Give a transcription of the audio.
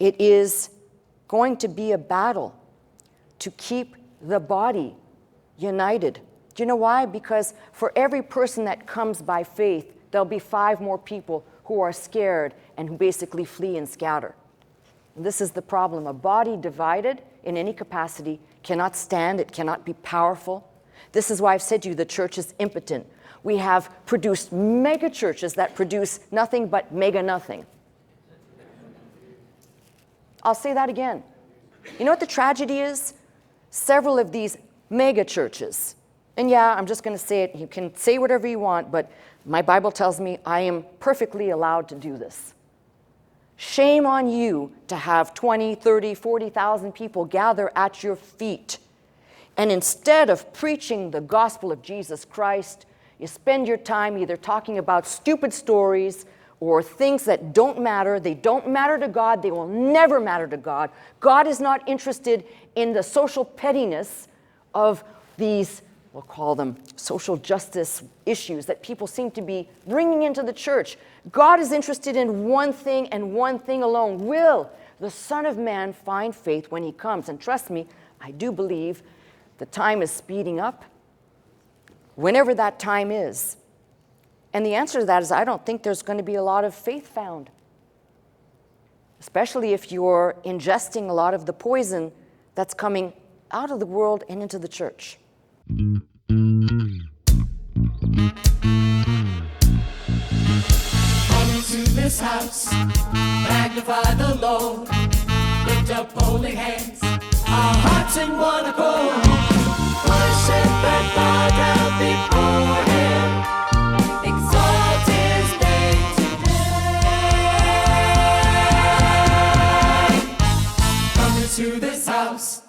It is going to be a battle to keep the body united. Do you know why? Because for every person that comes by faith, there'll be 5 more people who are scared and who basically flee and scatter. And this is the problem. A body divided in any capacity cannot stand, it cannot be powerful. This is why I've said to you the church is impotent. We have produced mega churches that produce nothing but mega nothing. I'll say that again. You know what the tragedy is? Several of these mega churches, and yeah, I'm just going to say it, you can say whatever you want, but my Bible tells me I am perfectly allowed to do this. Shame on you to have 20, 30, 40,000 people gather at your feet. And instead of preaching the gospel of Jesus Christ, you spend your time either talking about stupid stories or things that don't matter. They don't matter to God. They will never matter to God. God is not interested in the social pettiness of these, we'll call them social justice issues that people seem to be bringing into the church. God is interested in one thing and one thing alone. Will the Son of Man find faith when he comes? And trust me, I do believe the time is speeding up, whenever that time is. And the answer to that is I don't think there's going to be a lot of faith found, especially if you're ingesting a lot of the poison that's coming out of the world and into the church. Come into this house, magnify the Lord, lift up holy hands, our hearts in one accord, worship and bow down before him. Exalt his name today. Come into this house.